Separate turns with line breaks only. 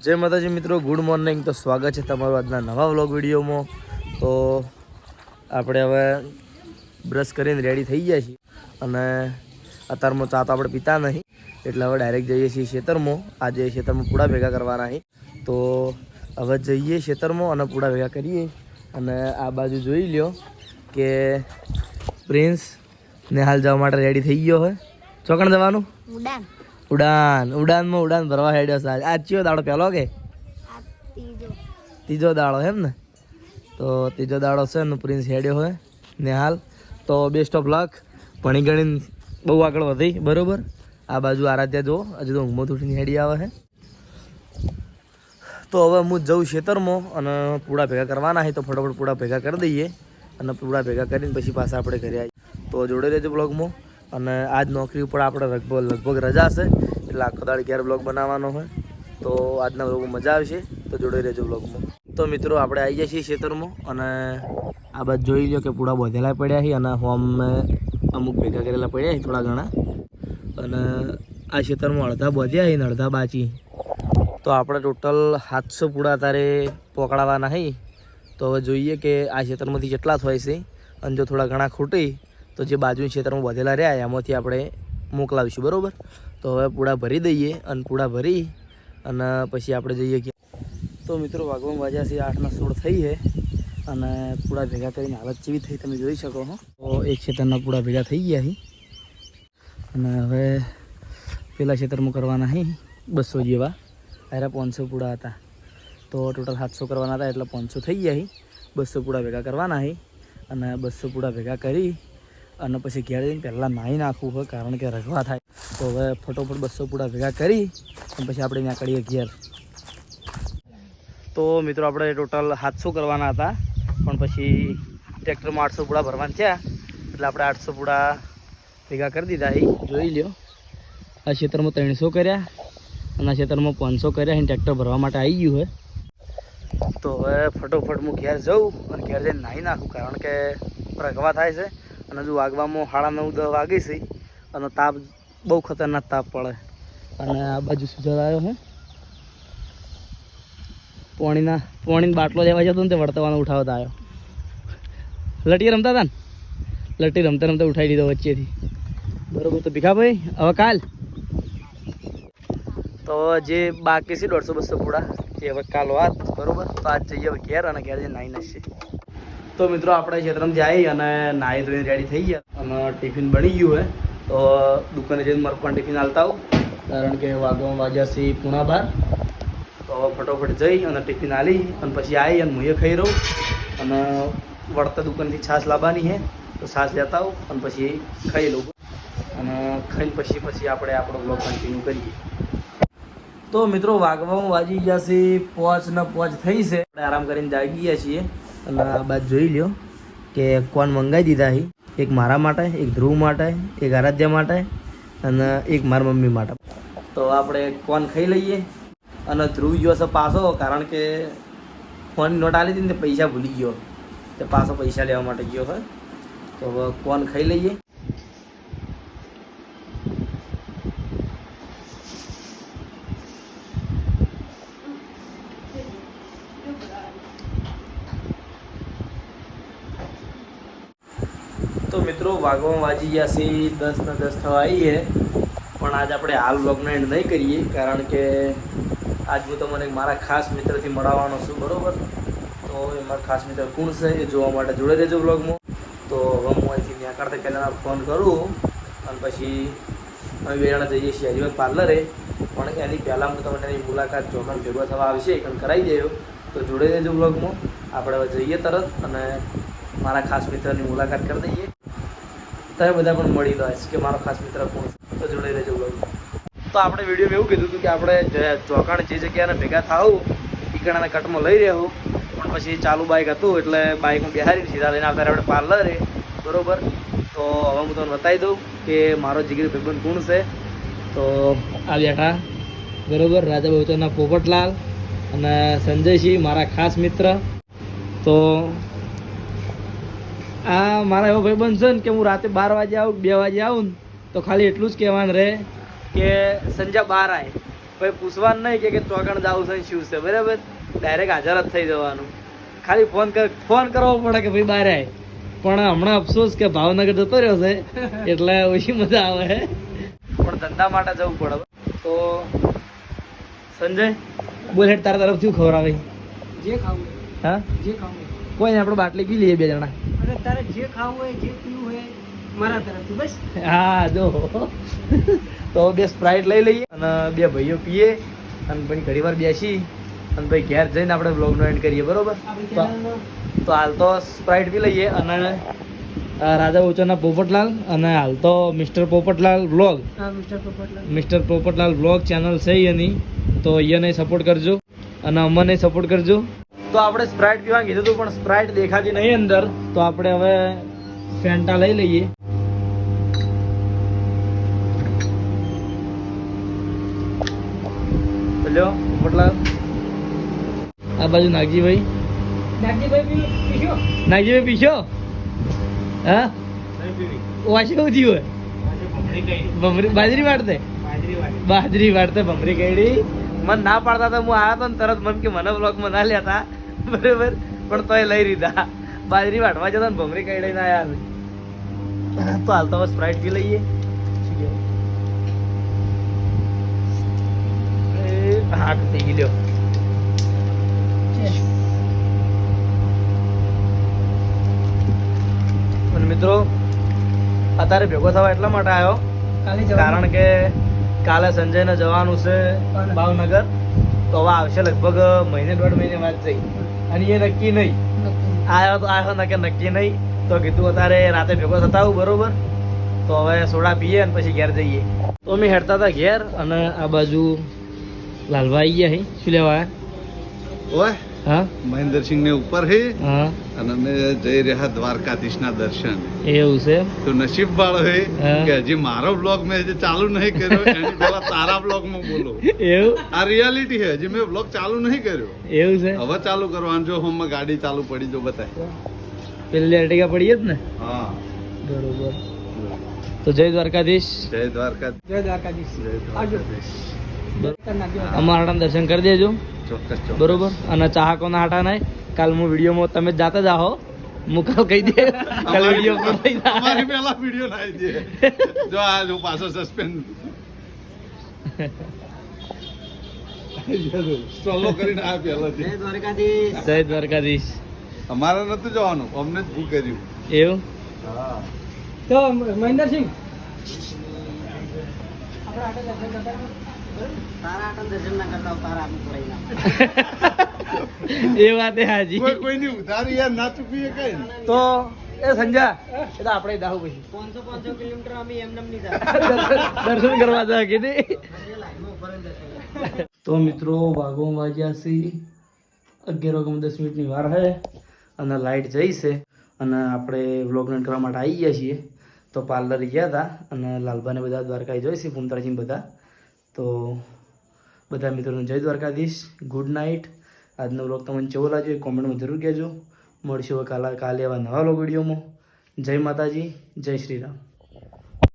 जय माताजी मित्रों, गुड मॉर्निंग। तो स्वागत है तमाરું આજના નવા વ્લોગ વિડીયોમાં। તો આપણે હવે બ્રશ કરીને રેડી થઈ ગયા છીએ અને અત્યારમાં ચા તો આપણે પીતા નહીં, એટલે હવે ડાયરેક્ટ જઈએ છીએ ખેતરમાં। આજે ખેતરમાં પૂડા ભેગા કરવાના છે, તો હવે જઈએ ખેતરમાં અને પૂડા ભેગા કરીએ। અને આ બાજુ જોઈ લ્યો કે પ્રિન્સ નેહાલ જવા માટે રેડી થઈ ગયો હોય। ચોકણ જવાનું? ઉડાન ઉડાન ભરવા હેડ્યો છે। આજ કયો દાડો પહેલો કે ત્રીજો દાડો એમ ને? તો ત્રીજો દાડો છે ને પ્રિન્સ હેડ્યો હોય નેહાલ। તો બેસ્ટ ઓફ લક, ભણી ગણીને બહુ આગળ વધી બરોબર। આ બાજુ આરાધ્યા જો હજુ તો ઊંઘમાં ઉઠીને હેડી આવે છે। તો હવે હું જઉં ખેતરમાં અને પૂડા ભેગા કરવાના છે, તો ફટાફટ પૂડા ભેગા કરી દઈએ અને પૂડા ભેગા કરીને પછી પાછા આપણે ઘરે આવીએ। તો જોડે રહેજો બ્લોગમાં। અને આજ નોકરી ઉપર આપણે લગભગ રજા છે, એટલે આખો દાડ ઘેર બ્લોગ બનાવવાનો હોય, તો આજના બ્લોગમાં મજા આવશે। તો જોડે રહેજો બ્લોગમાં। તો મિત્રો આપણે આવી જઈએ છીએ ખેતરમાં અને આ બાદ જોઈ લો કે પૂડા બોધેલા પડ્યા છે અને હોમ અમુક ભેગા કરેલા પડ્યા છે થોડા ઘણા। અને આ ખેતરમાં અડધા બોધ્યા છે ને અડધા બાચી। તો આપણે ટોટલ 700 પૂડા તારે પકડાવાના છે। તો હવે જોઈએ કે આ ખેતરમાંથી કેટલા થાય છે, અને જો થોડા ઘણા ખૂટી તો જે બાજુ ખેતરમાં વધેલા રહ્યા એમાંથી આપણે મોકલાવીશું બરાબર। તો હવે પૂડા ભરી દઈએ અને પૂડા ભરી અને પછી આપણે જઈએ કે તો મિત્રો વાગવામાં વાગ્યા છે 8:16 થઈ છે અને પૂડા ભેગા કરીને હાલત જેવી થઈ તમે જોઈ શકો છો। તો એક ખેતરના પૂડા ભેગા થઈ ગયા છે અને હવે પેલા ખેતરમાં કરવાના છે 200 જેવા। ત્યારે 500 પૂડા હતા, તો ટોટલ 700 કરવાના હતા, એટલે 500 થઈ ગયા છે। 200 પૂડા ભેગા કરવાના છે અને 200 પૂડા ભેગા કરી અને પછી ઘેર જઈને પહેલાં નાહી નાખવું હોય, કારણ કે રગવા થાય। તો હવે ફટોફટ 200 પૂડા ભેગા કરી અને પછી આપણે ત્યાં કરીએ ઘેર। તો મિત્રો આપણે ટોટલ 700 કરવાના હતા, પણ પછી ટ્રેક્ટરમાં 800 પૂડા ભરવાના થયા, એટલે આપણે 800 પૂડા ભેગા કરી દીધા છે। જોઈ લ્યો આ ખેતરમાં 300 કર્યા અને આ ખેતરમાં 500 કર્યા, અને ટ્રેક્ટર ભરવા માટે આવી ગયું હોય। તો હવે ફટોફટ હું ઘેર જાઉં અને ઘેર જઈને નાહી નાખું, કારણ કે રગવા થાય છે અને જો વાગવામાં 9:30-10 વાગી છે અને તાપ બહુ ખતરનાક તાપ પડે। અને આ બાજુ સુધાર આવ્યો છે પાણીનો બાટલો લેવા જતો ને તે વર્તવાનો ઉઠાવતા આવ્યો। લટી રમતા હતા ને, લટી રમતા રમતા ઉઠાવી દીધો વચ્ચેથી બરાબર। તો ભીખાભાઈ હવે કાલ તો જે બાકી છે 150-200 પૂડા એ હવે કાલ વાત બરાબર। તો આજ જઈએ હવે ઘેર અને ઘેર જઈને નાહી નાખશે। તો મિત્રો આપણે ખેતરમાં જઈએ અને નાહી ધોઈને રેડી થઈ ગયા અને ટિફિન બની ગયું હોય। તો દુકાને જઈને મારું પણ ટિફિન હાલતા આવું, કારણ કે વાગવામાં વાગ્યા છે 11:15। તો ફટોફટ જઈ અને ટિફિન હાલી અને પછી આવી અને હું ખાઈ રહું અને વળતા દુકાનથી છાશ લાવવાની છે, તો છાશ લેતા આવું અને પછી ખાઈ લઉં અને ખાઈને પછી આપણે આપણો બ્લોગ કન્ટિન્યુ કરીએ। તો મિત્રો વાગવામાં વાગી ગયા છે 5:05 થઈ છે, આપણે આરામ કરીને જાગી ગયા છીએ। અને આ બાદ જોઈ લ્યો કે કોન મંગાવી દીધા છે, એક મારા માટે, એક ધ્રુવ માટે, એક આરાધ્યા માટે અને એક મારા મમ્મી માટે। તો આપણે કોન ખાઈ લઈએ અને ધ્રુવ ગયો છે પાછો, કારણ કે ફોનની નોટ આલી હતી ને પૈસા ભૂલી ગયો, તે પાછો પૈસા લેવા માટે ગયો હોય। તો હવે કોન ખાઈ લઈએ। તો મિત્રો વાગવામાં વાજી ગયા છે 10:10 થવા આવી છે, પણ આજ આપણે હાલ બ્લોગનો એન્ડ નહીં કરીએ, કારણ કે આજ હું તમને મારા ખાસ મિત્રથી મળવાનો છું બરાબર। તો એ મારા ખાસ મિત્ર કોણ છે એ જોવા માટે જોડે રહેજો બ્લોગમાં। તો હવે હું અહીંથી નીકળતા પહેલાં ફોન કરું અને પછી અમે બે જણા જઈએ છીએ હરિવત પાર્લરે, પણ એની પહેલાં હું તમને એની મુલાકાત ચોકન ભેગો થવા આવશે એ કરાવી દેજો। તો જોડે રહેજો બ્લોગમાં। આપણે હવે જઈએ તરત અને મારા ખાસ મિત્રની મુલાકાત કરી દઈએ। તમે બધા પણ મળી દો કે મારો ખાસ મિત્ર કોણ છે, તો જોડે રહેજો બ્લોગમાં। તો આપણે વિડીયોમાં એવું કીધું હતું કે આપણે ચોકણ જે જગ્યાને ભેગા થાવું એ કણાના કટમાં લઈ રહ્યો, પણ પછી ચાલુ બાઇક હતું એટલે બાઇકમાં બેહારી સીધા લઈને આવતા આપણે પાર્લરે બરાબર। તો હવે હું તમને બતાવી દઉં કે મારો જીગરી ભાઈબંધ કોણ છે। તો આ બેઠા બરાબર રાજા બહુચરના પોપટલાલ અને સંજયસિંહ મારા ખાસ મિત્ર। તો આ મારા એવો ભાઈબંધ છે ને કે હું રાતે 12 વાગે આવું 2 વાગે આવું ને તો ખાલી એટલું જ કહેવાનું રહે કે સંજા બહાર આવે, પછી પૂછવાનું નહીં કે ચોકણ જવું છે ને શું છે, બરાબર. ડાયરેક્ટ હાજર જ થઈ જવાનું. ખાલી ફોન કરવો પડે કે ભાઈ બહાર આય. પણ હમણાં અફસોસ કે ભાવનગર જતો રહ્યો છે એટલે ઓછી મજા આવે, પણ ધંધા માટે જવું પડે. તો સંજય બોલ, હેડ તારા તરફથી ખબર આવે
જે ખાવું
હા
જે ખાવું
કોઈ નહીં, આપણે બાટલી પી લઈએ 2 જણા.
અને તારે જે ખાવું હોય જે પીવું હોય મારા તરફથી બસ.
હા જો તો 2 સ્પ્રાઇટ લઈ લઈએ અને 2 ભાઈઓ પીએ અને પછી ઘણી વાર બેસી અને પછી ઘેર જઈને આપણે બ્લોગનો એન્ડ કરીએ, બરોબર.
આપણી
તો
ચેનલનો
તો હાલ તો સ્પ્રાઇટ પી લઈએ અને રાજા ઓચરના પોપટલાલ અને હાલ તો mister Popatlal vlog, mister Popatlal vlog channel છે એની, તો એને સપોર્ટ કરજો અને અમને સપોર્ટ કરજો. તો આપણે સ્પ્રાઇટ પીવાનું કીધું હતું પણ સ્પ્રાઇટ દેખાતી નહીં અંદર, તો આપણે હવે ફેન્ટા લઈ લઈએ. લ્યો પોપટલાલ, આ બાજુ નાગજીભાઈ. નાગજીભાઈ પીશો? હા વાસી કહું થયું હોય બાજરી વાળતે ભમરી કઈડી મને ના પાડતા હતા. હું આવ્યો તો ને તરત મન કે મને બ્લોગમાં ના લેતા, બરાબર, પણ તોય લઈ લીધા. બાજરી વાટવા જતા ને ભમરી કઈડી ના યાર. તો હાલ તો સ્પ્રાઇટ પી લઈએ. હા થઈ ગયો. અને મિત્રો અત્યારે ભેગો થવા એટલા માટે આવ્યો કારણ કે કાલે સંજયને જવાનું છે ભાવનગર, તો હવે આવશે લગભગ 1.5 મહિને વાત થઈ અને એ નક્કી નહીં. આવ્યો તો આવ્યો ને કે નક્કી નહીં, તો કીધું અત્યારે રાતે ભેગો થતા આવું, બરોબર. તો હવે સોડા પીએ અને પછી ઘેર જઈએ. તો અમે હેડતા હતા ઘેર અને આ બાજુ લાલભાઈ આવી ગયા હે. શું લેવા
ઓય
હા
મહેન્દ્રસિંહ ને ઉપર હે
હા
અને અમે જઈ રહ્યા દ્વારકાધીશના દર્શન.
એવું છે.
તો નસીબ વાળો હે
હા.
કે હજી મારો બ્લોગ મેં હજી ચાલુ નહીં કર્યો, એની પહેલા તારા બ્લોગ માં બોલો.
એવું
આ રિયાલિટી હે, હજી મેં બ્લોગ ચાલુ નહીં કર્યો,
એવું છે.
હવે ચાલુ કરવાનું. જો હોમ ગાડી ચાલુ પડી જો બતાય.
પેલી અર્ટિગા પડી જ ને,
હા
બરોબર. તો જય દ્વારકાધીશ.
જય દ્વારકા.
જય દ્વારકાધીશ.
જય દ્વારકાધીશ.
અમારા દર્શન કરી દેજો,
ચોક્કસ ચોક્કસ.
બરોબર. અને ચાહકોના હાટા નહીં, કાલ હું વિડીયોમાં તમે જાતે જ આવો, હું કાલ કહી દે કાલ વિડીયો પર થઈ જાય.
અમારી પહેલા વિડીયો નાખી દે. જો આ જો પાછો સસ્પેન્ડ સ્ટ્રોલો કરીને આ પહેલાથી.
જય દ્વારકાધીશ.
જય દ્વારકાધીશ.
અમારે નતું જવાનું, અમને જ ભૂ કર્યું.
એવું
હા
તો મહેન્દ્રસિંહ
એ વાત એ હાજી.
કોઈની ઉધારી યાર ના ચૂકવીએ કઈ ને.
તો એ સંજા એ તો આપણે દાહુ પછી
500 કિલોમીટર અમે એમને નહીં
દર્શન કરવા જાય કે નહીં. તો મિત્રો વાઘો વાગ્યા છે 11:10 વાર હે અને લાઇટ જઈ છે અને આપણે વ્લોગ રન કરવા માટે આવી ગયા છીએ. તો પાર્લર ગયા હતા અને લાલભાને બધા દ્વારકા જોઈશે, પુમતાજીને બધા. તો બધા મિત્રોને જય દ્વારકાધીશ, ગુડ નાઇટ. આજનો વ્લોગ તમને કેવો લાગ્યો એ કોમેન્ટમાં જરૂર કહેજો. મળશું કાલે એવા નવા વ્લોગ વિડીયોમાં. જય માતાજી, જય શ્રી રામ.